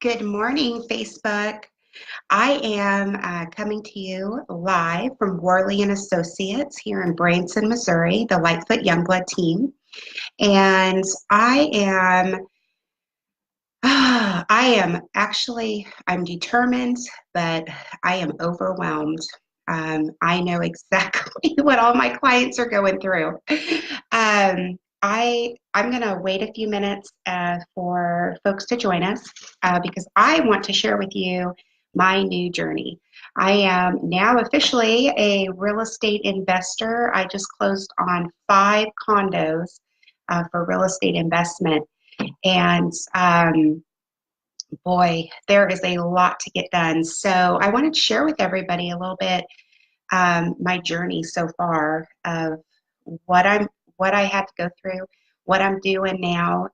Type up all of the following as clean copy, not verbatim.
Good morning, Facebook. I am coming to you live from Worley and Associates here in Branson, Missouri, the Lightfoot Youngblood team. And I'm determined, but I am overwhelmed. I know exactly what all my clients are going through. I'm going to wait a few minutes for folks to join us because I want to share with you my new journey. I am now officially a real estate investor. I just closed on 5 condos for real estate investment. And boy, there is a lot to get done. So I wanted to share with everybody a little bit my journey so far of what I'm what I had to go through, what I'm doing now,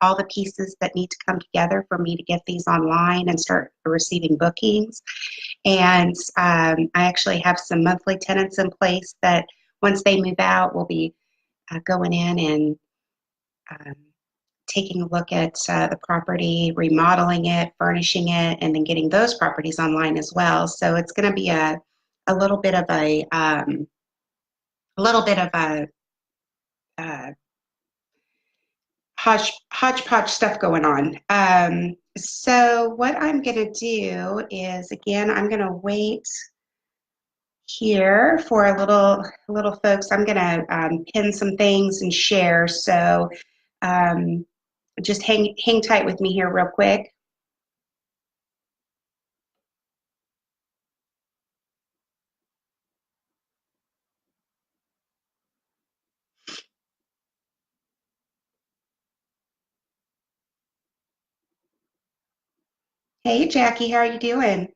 all the pieces that need to come together for me to get these online and start receiving bookings. And I actually have some monthly tenants in place that once they move out, we'll be going in and um, taking a look at the property, remodeling it, furnishing it, and then getting those properties online as well. So it's going to be a little bit of a uh, hodgepodge stuff going on. So what I'm going to do is, again, I'm going to wait here for a little folks. I'm going to pin some things and share. So um, just hang tight with me here real quick. Hey, Jackie, how are you doing?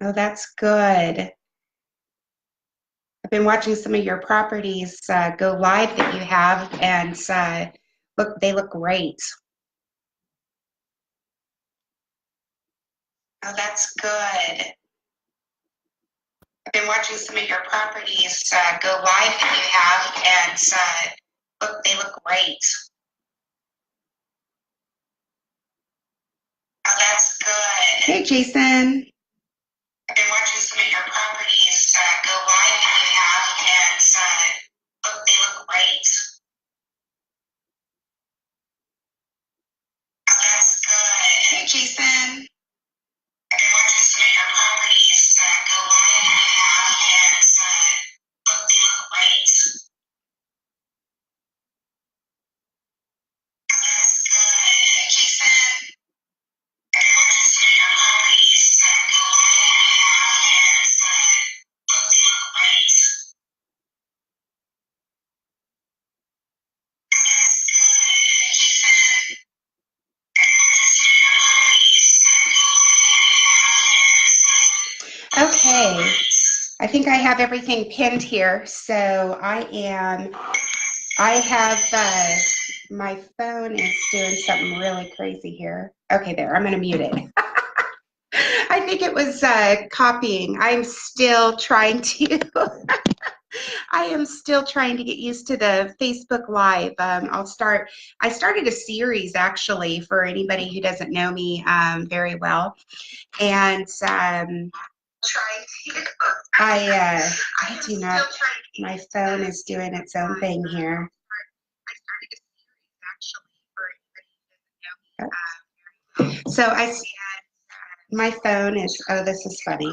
Oh, that's good. I've been watching some of your properties go live that you have, and they look great. Oh, that's good. I've been watching some of your properties go live that you have, and they look great. Oh, that's good. Hey, Jason. I've been watching some of your properties go live that you have, and they look great. Oh, that's good. Hey, Jason. I've been watching some of your properties go live that you have, and they look great. Oh, that's good. Hey, Jason. I've been watching some of your properties go live that you have, and they look great. Oh, that's good. Hey, Jason. Okay, I think I have everything pinned here. So I have, my phone is doing something really crazy here. Okay, there, I'm going to mute it. I think it was copying. I'm still trying to, I am still trying to get used to the Facebook Live. I started a series actually for anybody who doesn't know me very well. And trying to. I do not. My phone is doing its own thing here. So my phone is. Oh, this is funny.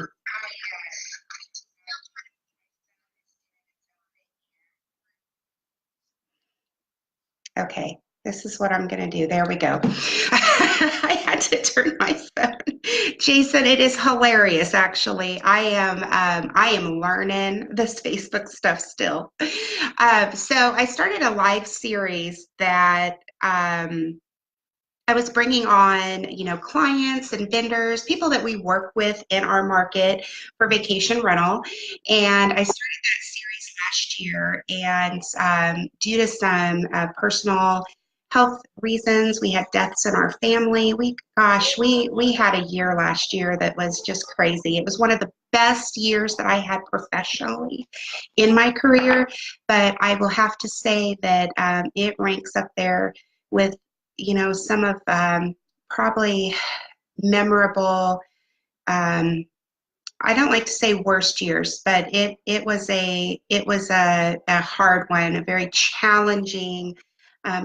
Okay, this is what I'm going to do. There we go. I had to turn my phone. Jason, it is hilarious. Actually, I am learning this Facebook stuff still. So I started a live series that I was bringing on, clients and vendors, people that we work with in our market for vacation rental. And I started that series last year. And due to some personal health reasons, we had deaths in our family. We had a year last year that was just crazy. It was one of the best years that I had professionally in my career. But I will have to say that it ranks up there with some of probably memorable, I don't like to say worst years, but it was a hard one, a very challenging.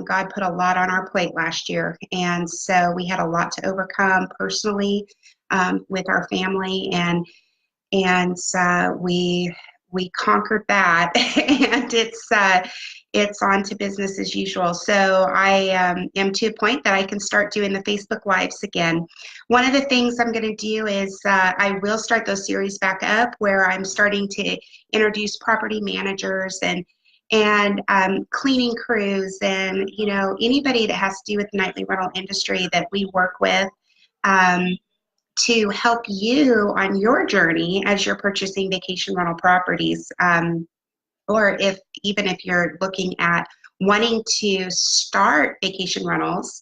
God put a lot on our plate last year, and so we had a lot to overcome personally with our family, and we conquered that, and it's on to business as usual. So I am to a point that I can start doing the Facebook Lives again. One of the things I'm going to do is I will start those series back up where I'm starting to introduce property managers and cleaning crews and anybody that has to do with the nightly rental industry that we work with. To help you on your journey as you're purchasing vacation rental properties, or even if you're looking at wanting to start vacation rentals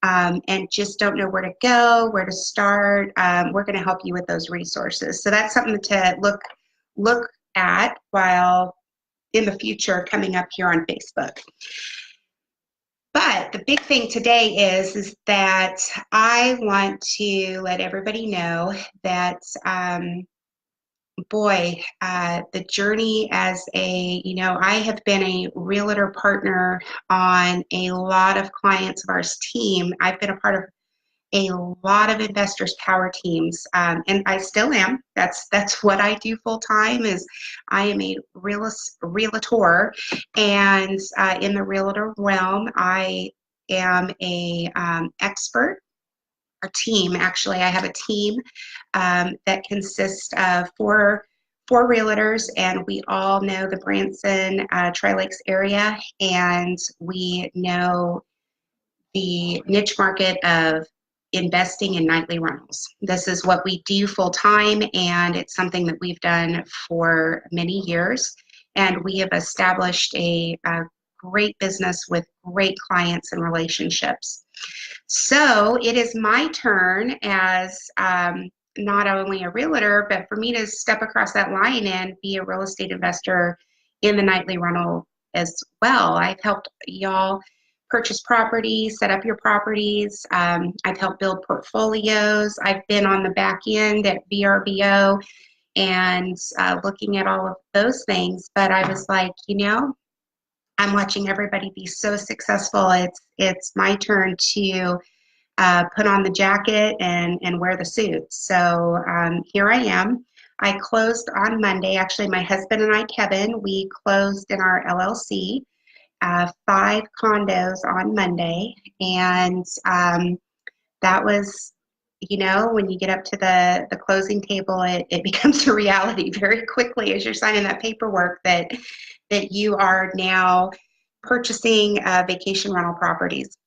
and just don't know where to go, where to start, we're going to help you with those resources. So that's something to look at while in the future coming up here on Facebook. But the big thing today is that I want to let everybody know that, the journey as I have been a realtor partner on a lot of clients of ours team. I've been a part of a lot of investors power teams, and I still am. That's what I do full time. Is I am a realtor, and in the realtor realm, I am a expert. A team, actually, I have a team that consists of four realtors, and we all know the Branson Tri-Lakes area, and we know the niche market of investing in nightly rentals. This is what we do full time, and it's something that we've done for many years. And we have established a great business with great clients and relationships. So it is my turn as not only a realtor, but for me to step across that line and be a real estate investor in the nightly rental as well. I've helped y'all purchase properties, set up your properties. I've helped build portfolios. I've been on the back end at VRBO and looking at all of those things. But I was like, I'm watching everybody be so successful. It's my turn to put on the jacket and wear the suit. So here I am. I closed on Monday. Actually, my husband and I, Kevin, we closed in our LLC 5 condos on Monday. And that was, when you get up to the closing table, it becomes a reality very quickly as you're signing that paperwork that you are now purchasing vacation rental properties.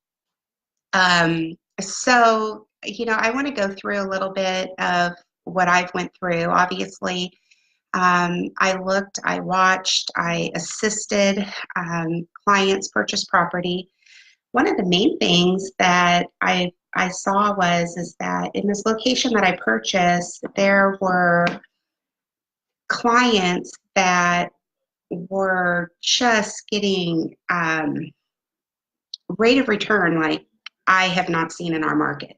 So, I want to go through a little bit of what I've went through. Obviously, I looked, I watched, I assisted clients purchase property. One of the main things that I saw is that in this location that I purchased, there were clients that were just getting rate of return like I have not seen in our market.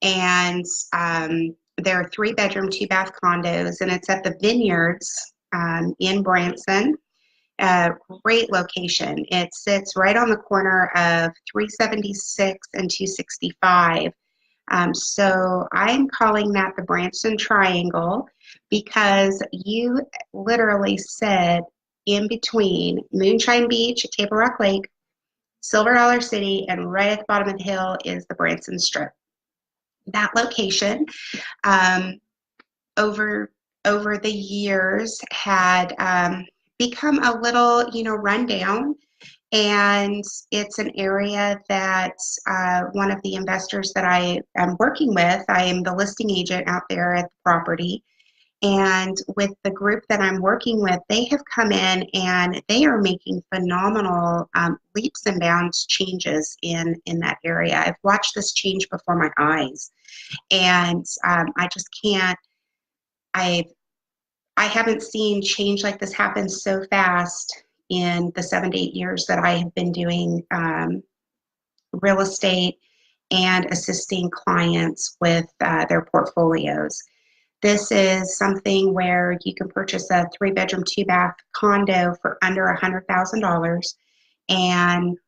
And there are 3-bedroom, 2-bath condos, and it's at the Vineyards in Branson. Great location. It sits right on the corner of 376 and 265. So I'm calling that the Branson Triangle because you literally sit in between Moonshine Beach, Table Rock Lake, Silver Dollar City, and right at the bottom of the hill is the Branson Strip. That location over the years had become a little, run down, And it's an area that one of the investors that I am working with, I am the listing agent out there at the property. And with the group that I'm working with, they have come in and they are making phenomenal leaps and bounds changes in that area. I've watched this change before my eyes, and I just can't. I haven't seen change like this happen so fast in the 7 to 8 years that I have been doing real estate and assisting clients with their portfolios. This is something where you can purchase a 3-bedroom, 2-bath condo for under $100,000, and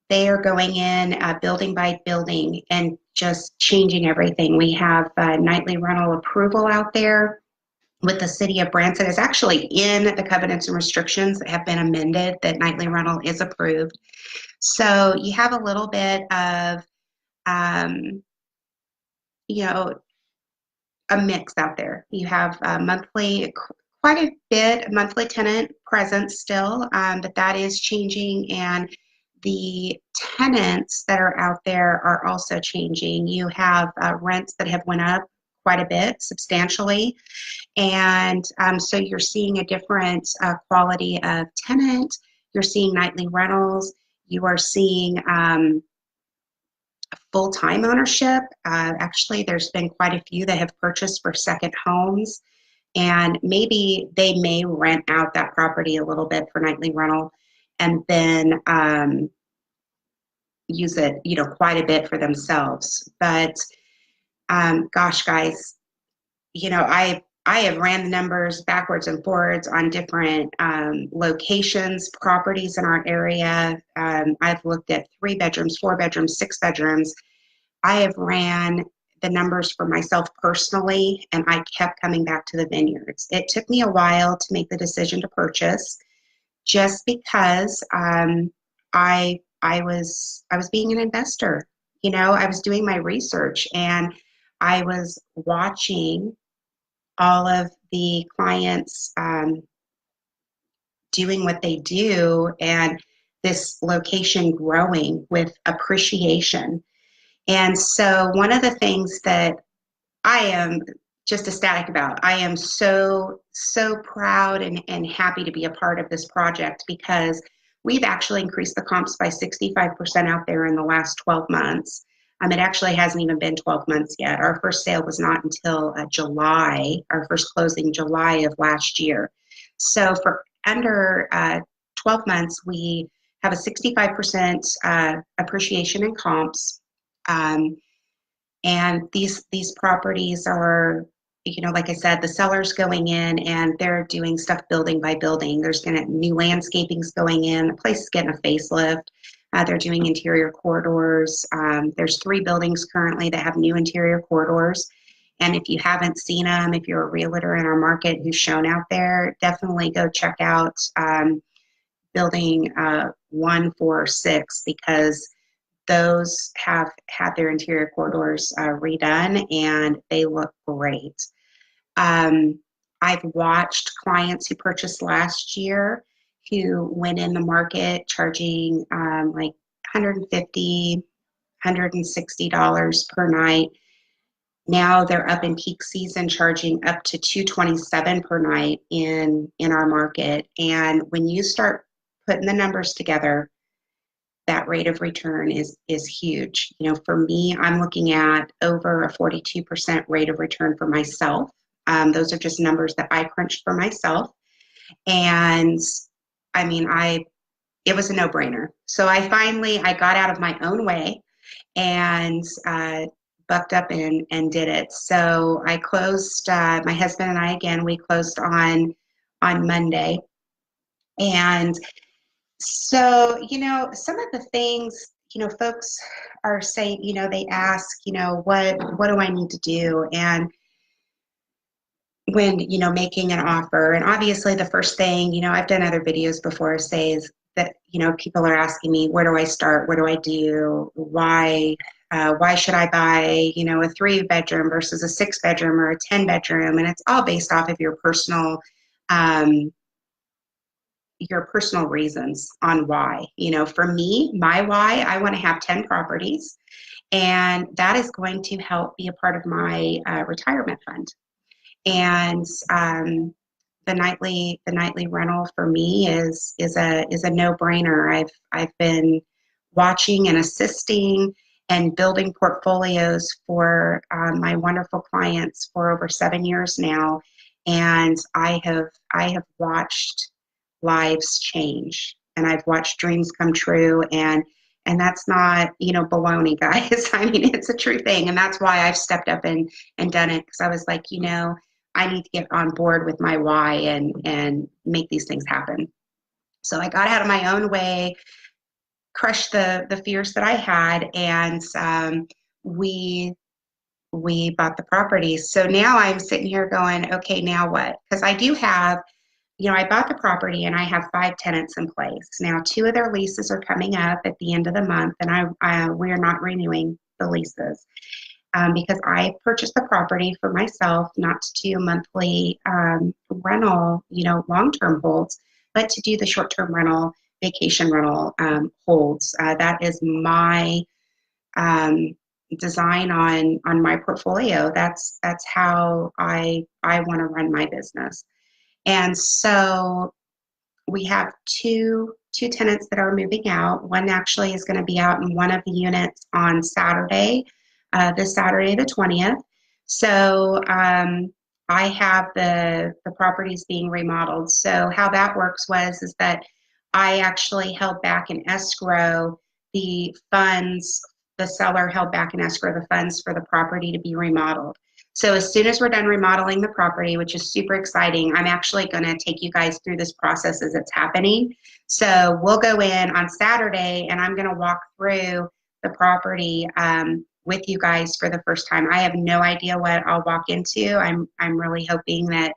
they are going in building by building and just changing everything. We have nightly rental approval out there with the city of Branson. Is actually in the covenants and restrictions that have been amended that nightly rental is approved. So you have a little bit of, you know, a mix out there. You have monthly, quite a bit monthly tenant presence still, but that is changing, and the tenants that are out there are also changing. You have rents that have went up quite a bit, substantially, and so you're seeing a different quality of tenant. You're seeing nightly rentals. You are seeing full-time ownership. Actually, there's been quite a few that have purchased for second homes, and maybe they may rent out that property a little bit for nightly rental and then use it, quite a bit for themselves. But gosh, guys, I have ran the numbers backwards and forwards on different locations, properties in our area. I've looked at 3 bedrooms, 4 bedrooms, 6 bedrooms. I have ran the numbers for myself personally, and I kept coming back to the vineyards. It took me a while to make the decision to purchase, just because I was being an investor. I was doing my research, and I was watching all of the clients doing what they do, and this location growing with appreciation. And so one of the things that I am just ecstatic about, I am so proud and happy to be a part of this project, because we've actually increased the comps by 65% out there in the last 12 months. It actually hasn't even been 12 months yet. Our first sale was not until July, our first closing July of last year. So for under 12 months, we have a 65% appreciation in comps. And these properties are, like I said, the seller's going in and they're doing stuff building by building. There's gonna new landscaping's going in. The place is getting a facelift. They're doing interior corridors. There's 3 buildings currently that have new interior corridors. And if you haven't seen them, if you're a realtor in our market who's shown out there, definitely go check out building 146, because those have had their interior corridors redone, and they look great. I've watched clients who purchased last year who went in the market charging like $150, $160 per night. Now they're up in peak season charging up to $227 per night in our market. And when you start putting the numbers together, that rate of return is huge. For me, I'm looking at over a 42% rate of return for myself. Those are just numbers that I crunched for myself. And I mean, it was a no-brainer. So I got out of my own way and bucked up and did it. So I closed, my husband and I, again, we closed on Monday. And so, some of the things, folks are saying, they ask, what do I need to do? And when, making an offer, and obviously the first thing, I've done other videos before, says that, people are asking me, where do I start? What do I do? Why should I buy, a 3-bedroom versus a 6-bedroom or a 10-bedroom? And it's all based off of your personal, your personal reasons on why. You know, for me, my why, I want to have 10 properties, and that is going to help be a part of my retirement fund. And the nightly rental for me is a no-brainer. I've been watching and assisting and building portfolios for my wonderful clients for over 7 years now, and I have watched lives change, and I've watched dreams come true, and that's not, baloney, guys. I mean, it's a true thing, and that's why I've stepped up and done it, because I was like, I need to get on board with my why and make these things happen. So I got out of my own way, crushed the fears that I had, and we we bought the property. So now I'm sitting here going, okay, now what? Because I do have, I bought the property and I have 5 tenants in place. Now 2 of their leases are coming up at the end of the month, and we are not renewing the leases. Because I purchased the property for myself, not to do monthly rental, long-term holds, but to do the short-term rental, vacation rental holds. That is my design on my portfolio. That's how I want to run my business. And so we have two tenants that are moving out. One actually is going to be out in one of the units on Saturday, this Saturday the 20th. So I have the properties being remodeled. So how that works is that I actually held back in escrow the funds. The seller held back in escrow the funds for the property to be remodeled. So as soon as we're done remodeling the property, which is super exciting, I'm actually going to take you guys through this process as it's happening. So we'll go in on Saturday, and I'm going to walk through the property with you guys for the first time. I have no idea what I'll walk into. I'm really hoping that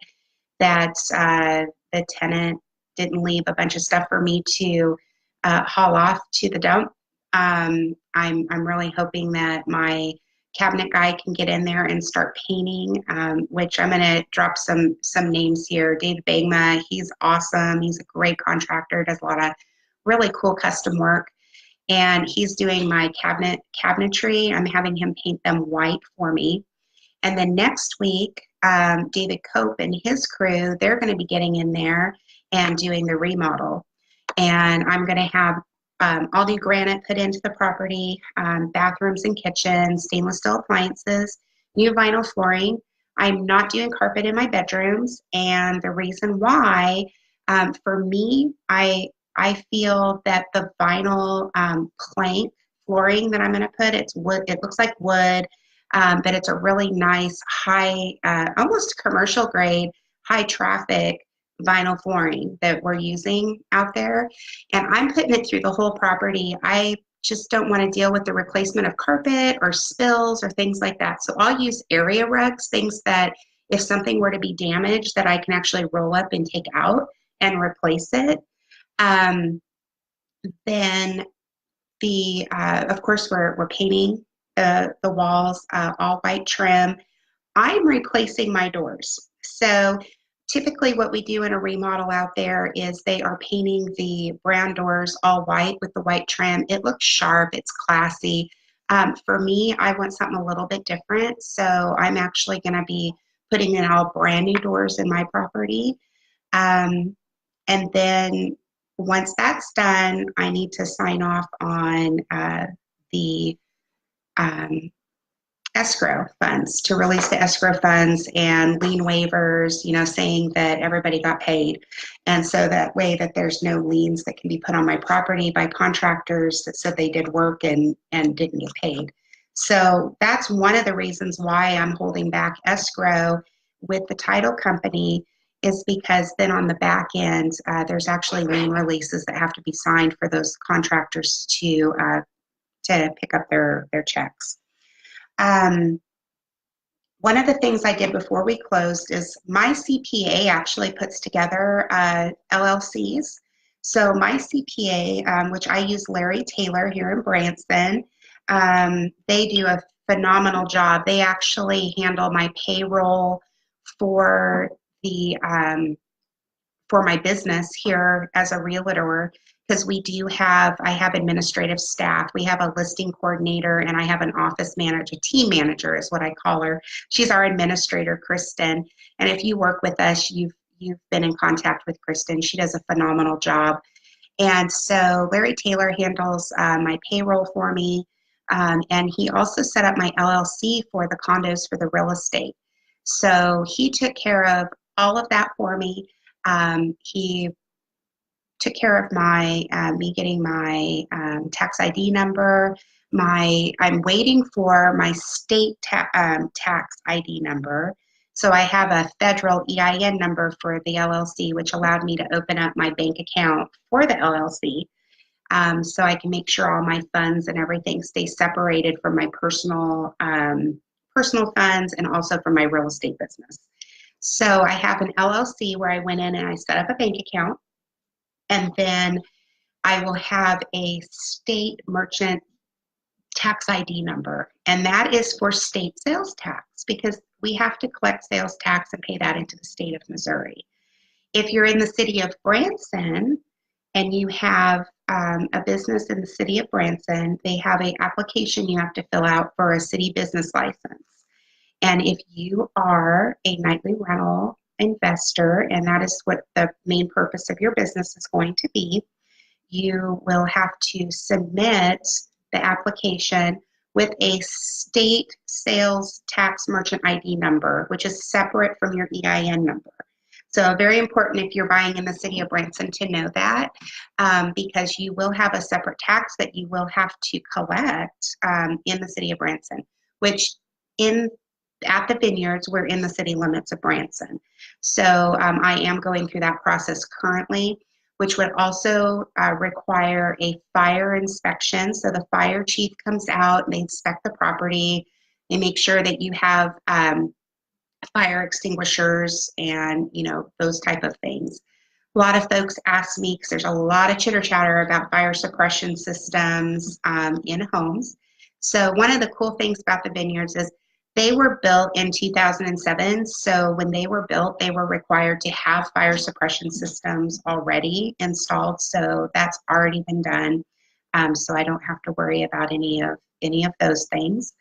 the tenant didn't leave a bunch of stuff for me to haul off to the dump. I'm really hoping that my cabinet guy can get in there and start painting, which I'm going to drop some names here. Dave Bagma, he's awesome. He's a great contractor, does a lot of really cool custom work. And he's doing my cabinetry. I'm having him paint them white for me. And then next week, David Cope and his crew, they're going to be getting in there and doing the remodel. And I'm going to have all new granite put into the property, bathrooms and kitchens, stainless steel appliances, new vinyl flooring. I'm not doing carpet in my bedrooms, and the reason why, for me, I feel that the vinyl plank flooring that I'm going to put, it's wood. It looks like wood, but it's a really nice, high, almost commercial grade, high traffic vinyl flooring that we're using out there, and I'm putting it through the whole property. I just don't want to deal with the replacement of carpet or spills or things like that. So I'll use area rugs, things that if something were to be damaged, that I can actually roll up and take out and replace it. Then of course we're painting the walls all white trim. I'm replacing my doors. So typically what we do in a remodel out there is they are painting the brown doors all white with the white trim. It looks sharp, it's classy. For me, I want something a little bit different. So I'm actually going to be putting in all brand new doors in my property. And then once that's done, I need to sign off on the escrow funds, to release the escrow funds and lien waivers, saying that everybody got paid. And so that way that there's no liens that can be put on my property by contractors that said they did work and didn't get paid. So that's one of the reasons why I'm holding back escrow with the title company, is because then on the back end, there's actually lien releases that have to be signed for those contractors to pick up their checks. One of the things I did before we closed is my CPA actually puts together LLCs. So my CPA, which I use Larry Taylor here in Branson, they do a phenomenal job. They actually handle my payroll for the for my business here as a realtor, because I have administrative staff. We have a listing coordinator, and I have an office manager, team manager is what I call her. She's our administrator, Kristen. And if you work with us, you've been in contact with Kristen. She does a phenomenal job. And so Larry Taylor handles my payroll for me. And he also set up my LLC for the condos for the real estate. So he took care of all of that for me. He took care of my me getting my tax ID number. I'm waiting for my state tax ID number. So I have a federal EIN number for the LLC, which allowed me to open up my bank account for the LLC. So I can make sure all my funds and everything stay separated from my personal funds and also from my real estate business. So I have an LLC where I went in and I set up a bank account, and then I will have a state merchant tax ID number, and that is for state sales tax, because we have to collect sales tax and pay that into the state of Missouri. If you're in the city of Branson and you have a business in the city of Branson, they have an application you have to fill out for a city business license. And if you are a nightly rental investor, and that is what the main purpose of your business is going to be, you will have to submit the application with a state sales tax merchant ID number, which is separate from your EIN number. So very important if you're buying in the city of Branson to know that, because you will have a separate tax that you will have to collect in the city of Branson, which at the vineyards, we're in the city limits of Branson. So I am going through that process currently, which would also require a fire inspection. So the fire chief comes out and they inspect the property. They make sure that you have fire extinguishers and, those type of things. A lot of folks ask me, because there's a lot of chitter chatter about fire suppression systems in homes. So one of the cool things about the vineyards is they were built in 2007. So when they were built, they were required to have fire suppression systems already installed. So that's already been done. So I don't have to worry about any of those things.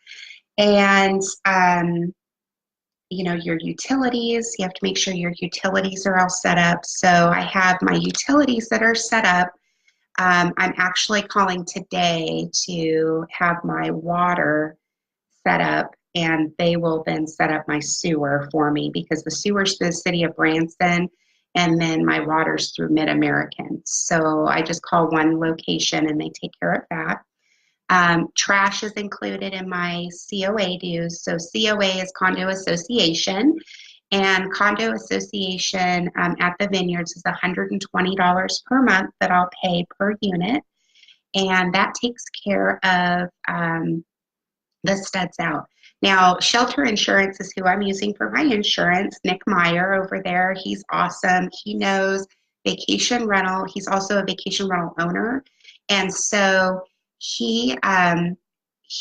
And your utilities, you have to make sure your utilities are all set up. So I have my utilities that are set up. I'm actually calling today to have my water set up, and they will then set up my sewer for me, because the sewer's through the city of Branson, and then my water's through Mid-American. So I just call one location and they take care of that. Trash is included in my COA dues. So COA is Condo Association, and Condo Association at the vineyards is $120 per month that I'll pay per unit, and that takes care of the studs out. Now, Shelter Insurance is who I'm using for my insurance. Nick Meyer over there, he's awesome. He knows vacation rental. He's also a vacation rental owner, and so he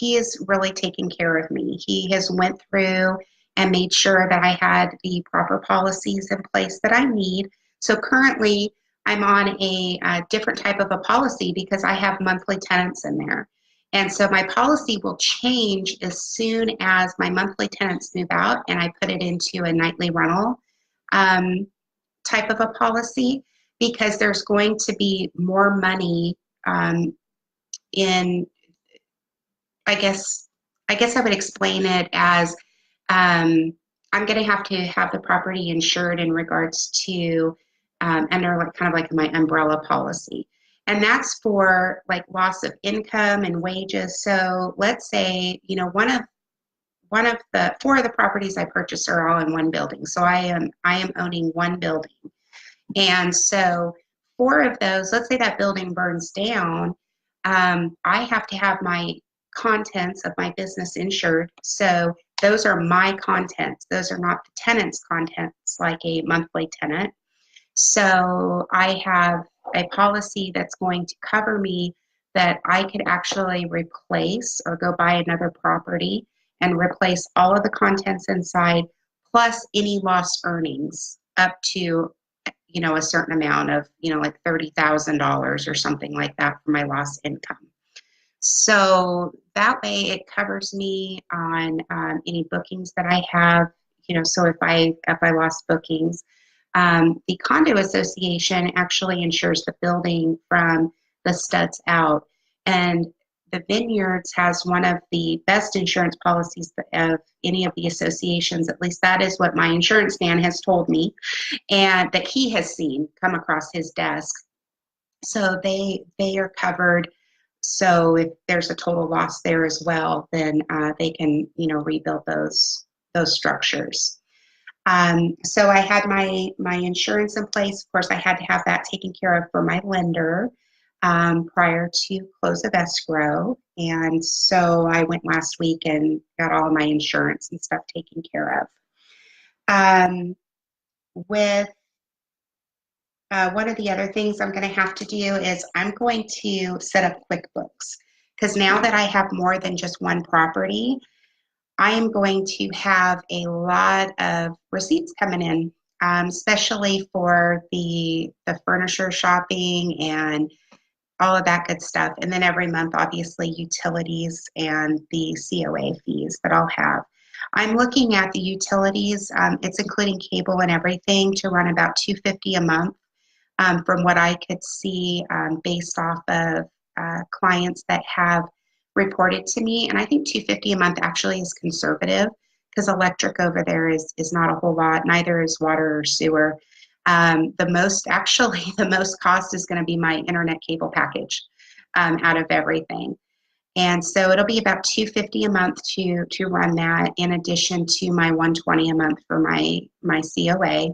is really taking care of me. He has went through and made sure that I had the proper policies in place that I need. So currently, I'm on a different type of a policy because I have monthly tenants in there. And so my policy will change as soon as my monthly tenants move out and I put it into a nightly rental type of a policy, because there's going to be more money in, I guess I would explain it as I'm going to have the property insured in regards to under kind of like my umbrella policy. And that's for like loss of income and wages. So let's say, one of the 4 of the properties I purchased are all in one building. So I am owning one building. And so 4 of those, let's say that building burns down, I have to have my contents of my business insured. So those are my contents. Those are not the tenant's contents like a monthly tenant. So I have a policy that's going to cover me that I could actually replace or go buy another property and replace all of the contents inside, plus any lost earnings up to, a certain amount of, like $30,000 or something like that for my lost income. So that way it covers me on any bookings that I have, so if I lost bookings. The condo association actually insures the building from the studs out. And the Vineyards has one of the best insurance policies of any of the associations. At least that is what my insurance man has told me, and that he has seen come across his desk. So they are covered. So if there's a total loss there as well, then they can rebuild those structures. So I had my insurance in place. Of course, I had to have that taken care of for my lender prior to close of escrow. And so I went last week and got all of my insurance and stuff taken care of. With one of the other things I'm going to have to do is I'm going to set up QuickBooks, because now that I have more than just one property, I am going to have a lot of receipts coming in, especially for the furniture shopping and all of that good stuff. And then every month, obviously, utilities and the COA fees that I'll have. I'm looking at the utilities, it's including cable and everything, to run about $250 a month. From what I could see, based off of clients that have reported to me. And I think $250 a month actually is conservative, because electric over there is not a whole lot. Neither is water or sewer. The most cost is going to be my internet cable package out of everything. And so it'll be about $250 a month to run that, in addition to my $120 a month for my COA.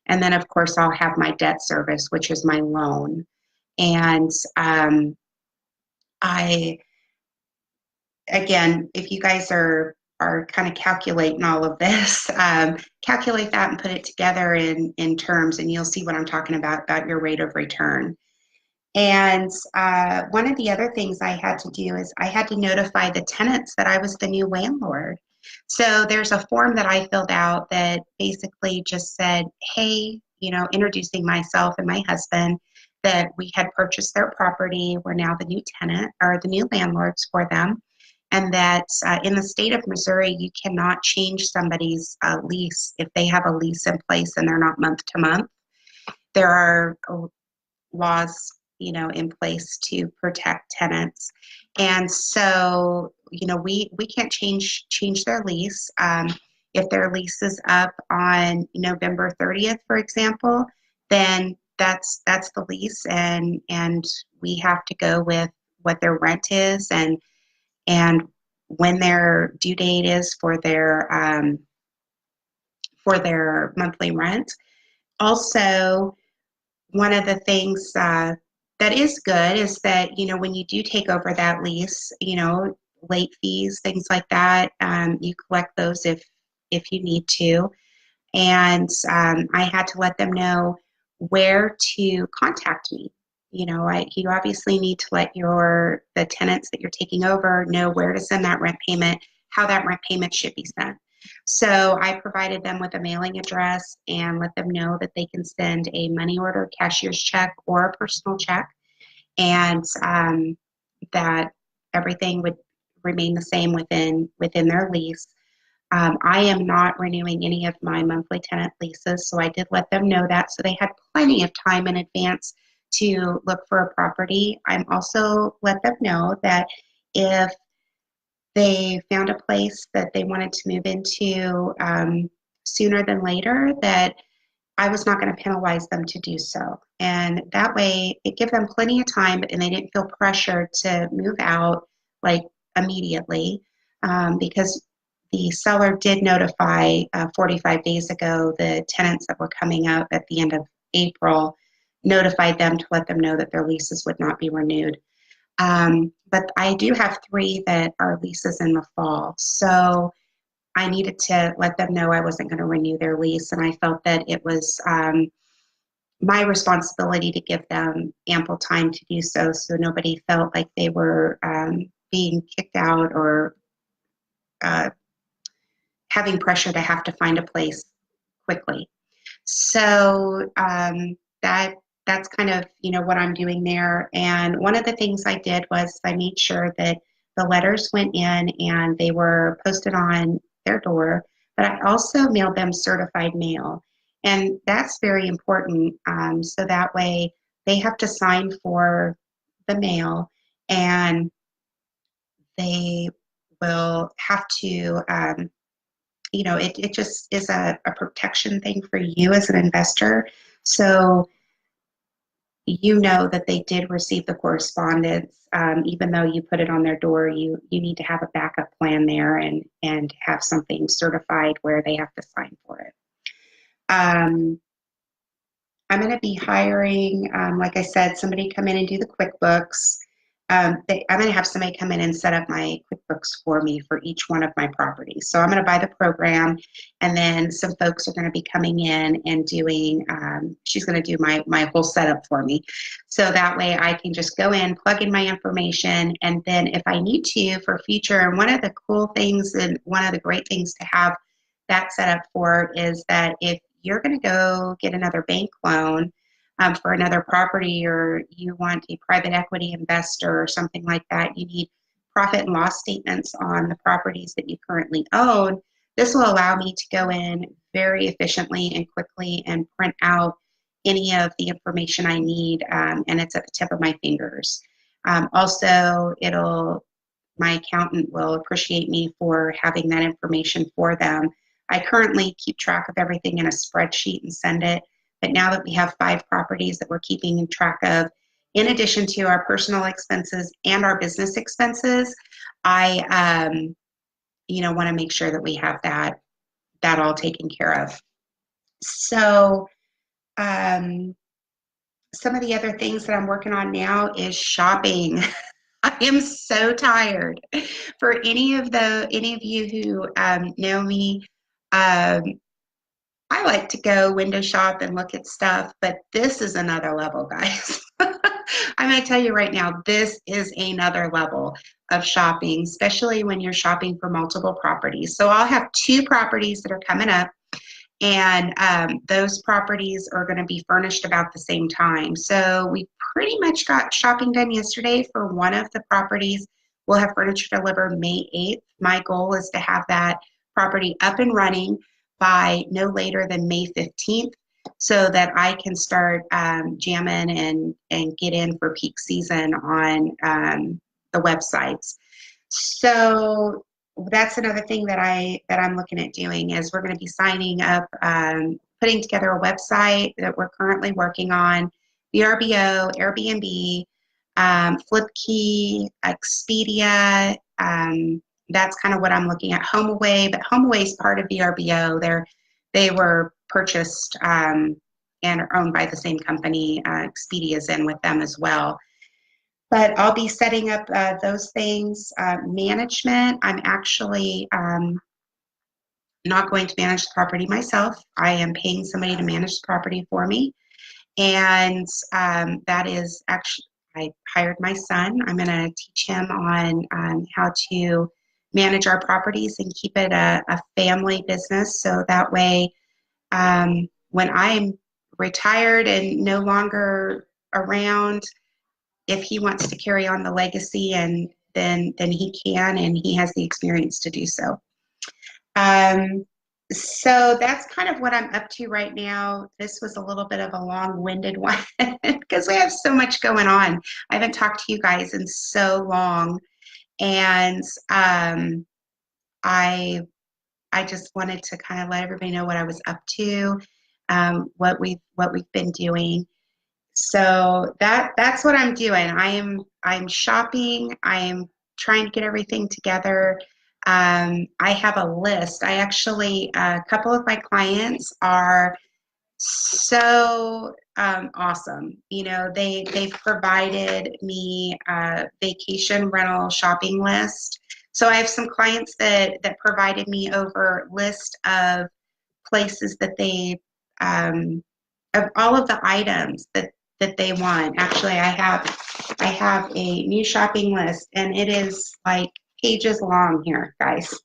And then, of course, I'll have my debt service, which is my loan. And again, if you guys are kind of calculating all of this, calculate that and put it together in terms, and you'll see what I'm talking about your rate of return. And one of the other things I had to do is I had to notify the tenants that I was the new landlord. So there's a form that I filled out that basically just said, hey, introducing myself and my husband, that we had purchased their property. We're now the new tenant, or the new landlords for them. And that in the state of Missouri, you cannot change somebody's lease if they have a lease in place and they're not month to month. There are laws in place to protect tenants. And so, we can't change their lease. If their lease is up on November 30th, for example, then that's the lease, and we have to go with what their rent is and when their due date is for their monthly rent. Also, one of the things that is good is that, when you do take over that lease, late fees, things like that, you collect those if you need to. And I had to let them know where to contact me. You obviously need to let the tenants that you're taking over know where to send that rent payment, how that rent payment should be sent. So I provided them with a mailing address and let them know that they can send a money order, cashier's check, or a personal check, and that everything would remain the same within their lease. I am not renewing any of my monthly tenant leases, so I did let them know that, so they had plenty of time in advance to look for a property. I'm also let them know that if they found a place that they wanted to move into sooner than later, that I was not going to penalize them to do so. And that way, it gave them plenty of time, and they didn't feel pressured to move out like immediately, because the seller did notify 45 days ago the tenants that were coming up at the end of April, notified them to let them know that their leases would not be renewed. But I do have 3 that are leases in the fall. So I needed to let them know I wasn't going to renew their lease. And I felt that it was my responsibility to give them ample time to do so, so nobody felt like they were being kicked out or having pressure to have to find a place quickly. So that's kind of, what I'm doing there. And one of the things I did was I made sure that the letters went in and they were posted on their door, but I also mailed them certified mail. And that's very important. So that way they have to sign for the mail, and they will have to, it just is a protection thing for you as an investor. So you know that they did receive the correspondence, even though you put it on their door. You need to have a backup plan there, and have something certified where they have to sign for it. I'm going to be hiring, like I said, somebody come in and do the QuickBooks. I'm going to have somebody come in and set up my QuickBooks for me for each one of my properties. So I'm going to buy the program, and then some folks are going to be coming in and doing, she's going to do my whole setup for me. So that way I can just go in, plug in my information, and then if I need to for future, and one of the cool things and one of the great things to have that set up for is that if you're going to go get another bank loan for another property, or you want a private equity investor or something like that, you need profit and loss statements on the properties that you currently own. This will allow me to go in very efficiently and quickly and print out any of the information I need, and it's at the tip of my fingers. Also, my accountant will appreciate me for having that information for them. I currently keep track of everything in a spreadsheet and send it. But now that we have 5 properties that we're keeping track of, in addition to our personal expenses and our business expenses, I, want to make sure that we have that all taken care of. So some of the other things that I'm working on now is shopping. I am so tired. For any of you who know me, I like to go window shop and look at stuff, but this is another level, guys. I'm going to tell you right now, this is another level of shopping, especially when you're shopping for multiple properties. So I'll have 2 properties that are coming up, and those properties are going to be furnished about the same time. So we pretty much got shopping done yesterday for one of the properties. We'll have furniture delivered May 8th. My goal is to have that property up and running by no later than May 15th, so that I can start jamming and get in for peak season on the websites. So that's another thing that I'm looking at doing, is we're going to be signing up, putting together a website that we're currently working on, VRBO, Airbnb, Flipkey, Expedia. That's kind of what I'm looking at. HomeAway, but HomeAway is part of VRBO. They were purchased and are owned by the same company. Expedia is in with them as well. But I'll be setting up those things. Management, I'm actually not going to manage the property myself. I am paying somebody to manage the property for me. And that is actually, I hired my son. I'm going to teach him on how to manage our properties and keep it a family business. So that way, when I'm retired and no longer around, if he wants to carry on the legacy, and then he can, and he has the experience to do so. So that's kind of what I'm up to right now. This was a little bit of a long-winded one because we have so much going on. I haven't talked to you guys in so long, and I just wanted to kind of let everybody know what I was up to, what we've been doing. So that's what I'm doing. I'm shopping. I am trying to get everything together. I have a list. I actually, a couple of my clients are so awesome. They've provided me a vacation rental shopping list. So I have some clients that provided me over list of places that they, of all of the items that they want. Actually, I have a new shopping list, and it is like pages long here, guys.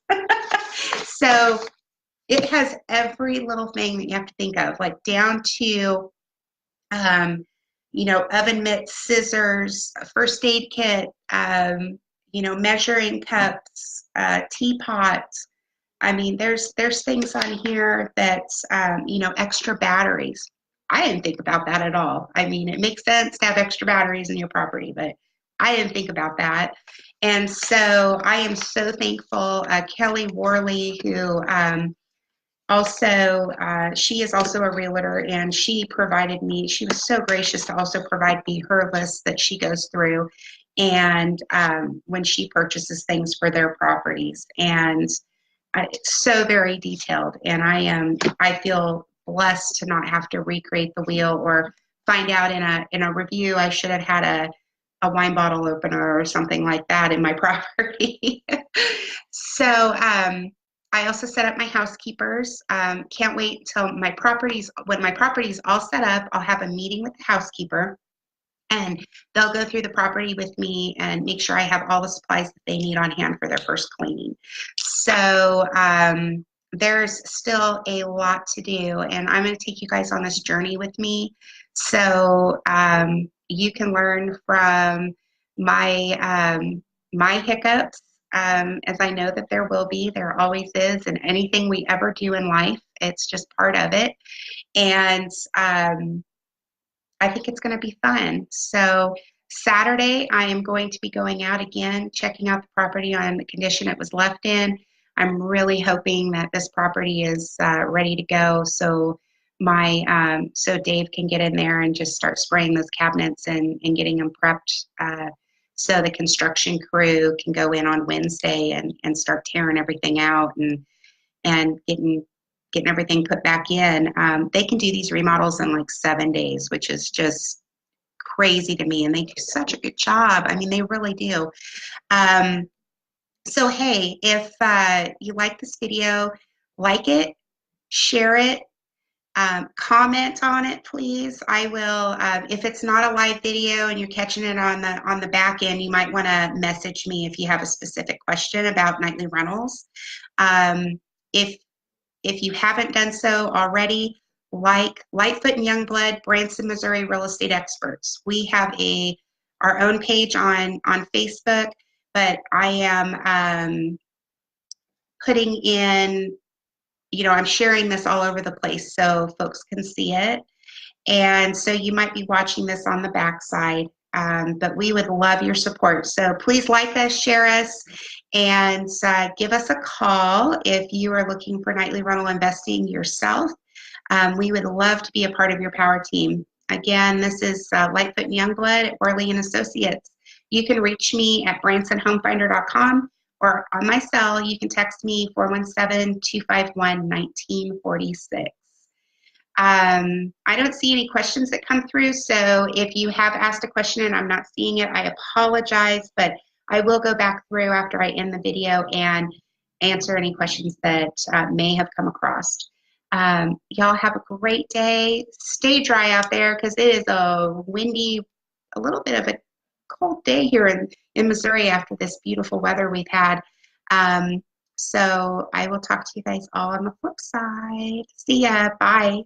So it has every little thing that you have to think of, like down to you know, oven mitts, scissors, a first aid kit, you know, measuring cups, teapots. I mean, there's things on here that's, you know, extra batteries. I didn't think about that at all. I mean, it makes sense to have extra batteries in your property, but I didn't think about that. And so I am so thankful. Kelly Worley, who also, she is also a realtor, and she provided me, she was so gracious to also provide me her list that she goes through and when she purchases things for their properties. And it's so very detailed, and I feel blessed to not have to recreate the wheel or find out in a review I should have had a wine bottle opener or something like that in my property. So I also set up my housekeepers. Can't wait until when my property's all set up, I'll have a meeting with the housekeeper, and they'll go through the property with me and make sure I have all the supplies that they need on hand for their first cleaning. So there's still a lot to do, and I'm going to take you guys on this journey with me. So you can learn from my hiccups, as I know that there will be. There always is, and anything we ever do in life, it's just part of it. And I think it's going to be fun. So Saturday, I am going to be going out again, checking out the property on the condition it was left in. I'm really hoping that this property is ready to go, so so Dave can get in there and just start spraying those cabinets and getting them prepped, so the construction crew can go in on Wednesday and start tearing everything out and getting everything put back in. They can do these remodels in like 7 days, which is just crazy to me, and they do such a good job. I mean, they really do. So hey, if you like this video, like it, share it, comment on it, please. I will, if it's not a live video and you're catching it on the back end, you might want to message me if you have a specific question about nightly rentals. If you haven't done so already, like Lightfoot and Youngblood, Branson, Missouri Real Estate Experts. We have our own page on Facebook, but I am putting in, you know, I'm sharing this all over the place so folks can see it. And so you might be watching this on the backside, but we would love your support. So please like us, share us, and give us a call if you are looking for nightly rental investing yourself. We would love to be a part of your power team. Again, this is Lightfoot and Youngblood at Worley and Associates. You can reach me at bransonhomefinder.com, or on my cell, you can text me 417-251-1946. I don't see any questions that come through, so if you have asked a question and I'm not seeing it, I apologize, but I will go back through after I end the video and answer any questions that may have come across. Y'all have a great day. Stay dry out there because it is a windy, a little bit of a cold day here in Missouri after this beautiful weather we've had. So I will talk to you guys all on the flip side. See ya. Bye.